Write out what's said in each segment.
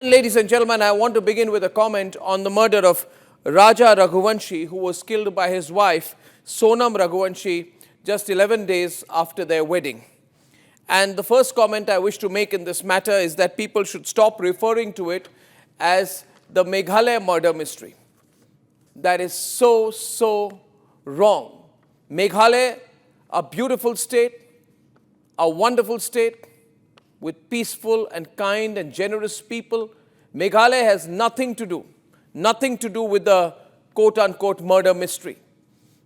Ladies and gentlemen, I want to begin with a comment on the murder of Raja Raghuvanshi, who was killed by his wife, Sonam Raghuvanshi, just 11 days after their wedding. And the first comment I wish to make in this matter is that people should stop referring to it as the Meghalaya murder mystery. That is so wrong. Meghalaya, a beautiful state, a wonderful state, with peaceful and kind and generous people. Meghalaya has nothing to do with the quote-unquote murder mystery.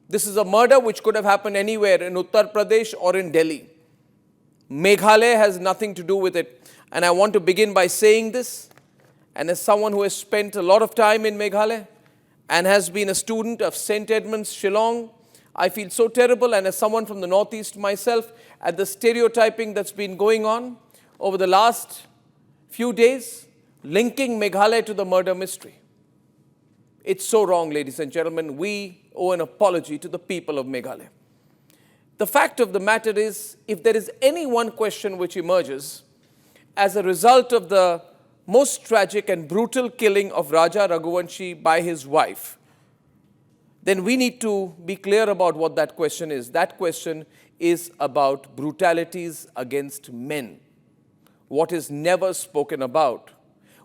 This is a murder which could have happened anywhere in Uttar Pradesh or in Delhi. Meghalaya has nothing to do with it. And I want to begin by saying this, and as someone who has spent a lot of time in Meghalaya and has been a student of St. Edmunds, Shillong, I feel so terrible, and as someone from the Northeast myself, at the stereotyping that's been going on over the last few days, linking Meghalaya to the murder mystery. It's so wrong, ladies and gentlemen. We owe an apology to the people of Meghalaya. The fact of the matter is, if there is any one question which emerges as a result of the most tragic and brutal killing of Raja Raghuvanshi by his wife, then we need to be clear about what that question is. That question is about brutalities against men. What is never spoken about,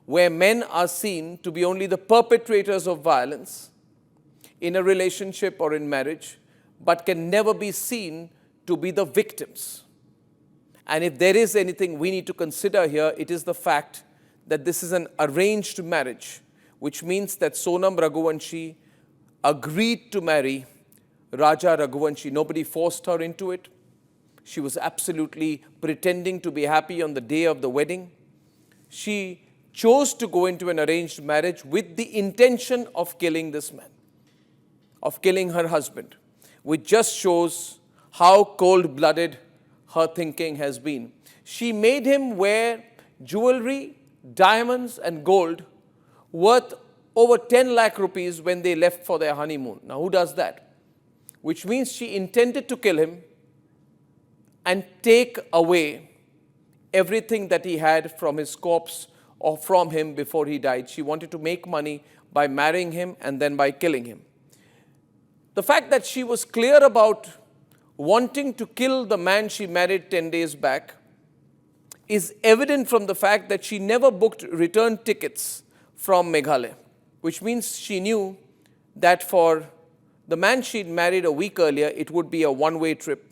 where men are seen to be only the perpetrators of violence in a relationship or in marriage, but can never be seen to be the victims. And if there is anything we need to consider here, it is the fact that this is an arranged marriage, which means that Sonam Raghuvanshi agreed to marry Raja Raghuvanshi. Nobody forced her into it. She was absolutely pretending to be happy on the day of the wedding. She chose to go into an arranged marriage with the intention of killing this man, of killing her husband, which just shows how cold-blooded her thinking has been. She made him wear jewelry, diamonds and gold worth over 10 lakh rupees when they left for their honeymoon. Now, who does that? Which means she intended to kill him and take away everything that he had from his corpse or from him before he died. She wanted to make money by marrying him and then by killing him. The fact that she was clear about wanting to kill the man she married 10 days back is evident from the fact that she never booked return tickets from Meghalaya, which means she knew that for the man she'd married a week earlier, it would be a one-way trip,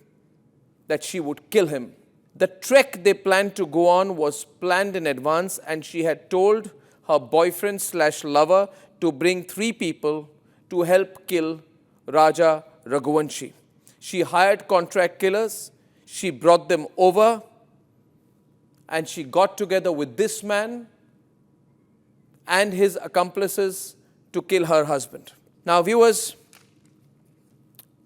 that she would kill him. The trek they planned to go on was planned in advance, and she had told her boyfriend/lover to bring 3 people to help kill Raja Raghuvanshi. She hired contract killers, she brought them over, and she got together with this man and his accomplices to kill her husband. Now, viewers,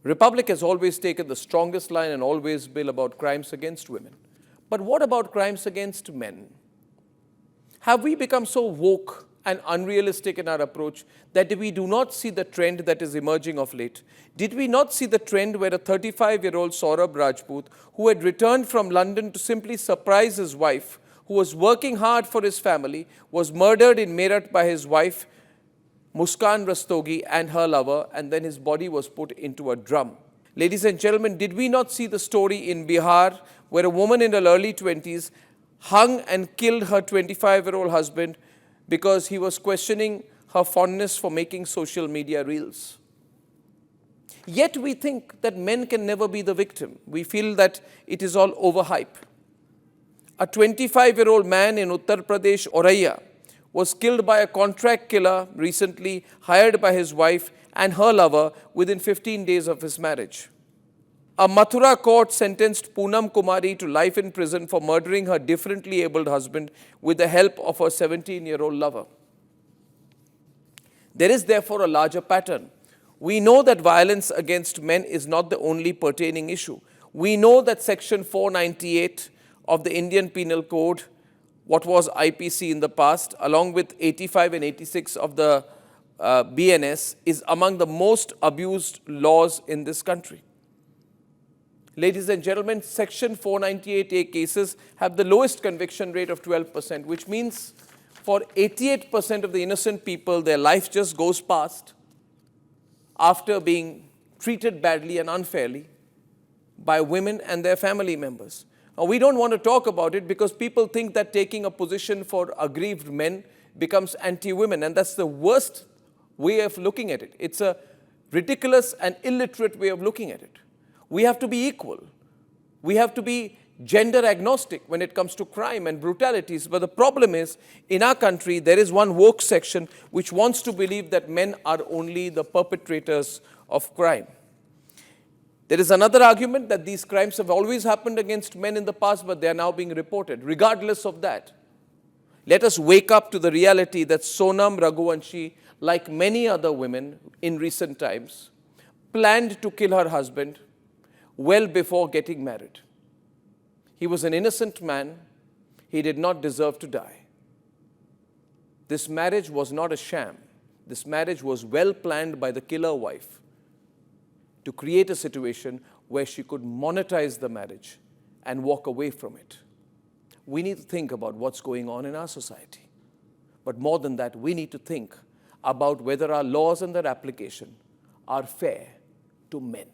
Republic has always taken the strongest line and always been about crimes against women. But what about crimes against men? Have we become so woke and unrealistic in our approach that we do not see the trend that is emerging of late? Did we not see the trend where a 35-year-old Saurabh Rajput, who had returned from London to simply surprise his wife, who was working hard for his family, was murdered in Meerut by his wife, Muskan Rastogi, and her lover, and then his body was put into a drum? Ladies and gentlemen, did we not see the story in Bihar where a woman in her early 20s hung and killed her 25-year-old husband because he was questioning her fondness for making social media reels? Yet we think that men can never be the victim. We feel that it is all overhype. A 25-year-old man in Uttar Pradesh, Auraiya, was killed by a contract killer recently hired by his wife and her lover within 15 days of his marriage. A Mathura court sentenced Poonam Kumari to life in prison for murdering her differently abled husband with the help of her 17-year-old lover. There is therefore a larger pattern. We know that violence against men is not the only pertaining issue. We know that Section 498 of the Indian Penal Code, what was IPC in the past, along with 85 and 86 of the BNS, is among the most abused laws in this country. Ladies and gentlemen, Section 498A cases have the lowest conviction rate of 12%, which means For 88% of the innocent people, their life just goes past after being treated badly and unfairly by women and their family members. Now, we don't want to talk about it because people think that taking a position for aggrieved men becomes anti-women, and that's the worst way of looking at it. It's a ridiculous and illiterate way of looking at it. We have to be equal. We have to be gender agnostic when it comes to crime and brutalities. But the problem is, in our country, there is one woke section which wants to believe that men are only the perpetrators of crime. There is another argument that these crimes have always happened against men in the past, but they are now being reported. Regardless of that, let us wake up to the reality that Sonam Raghuvanshi, like many other women in recent times, planned to kill her husband well before getting married. He was an innocent man. He did not deserve to die. This marriage was not a sham. This marriage was well planned by the killer wife to create a situation where she could monetize the marriage and walk away from it. We need to think about what's going on in our society. But more than that, we need to think about whether our laws and their application are fair to men.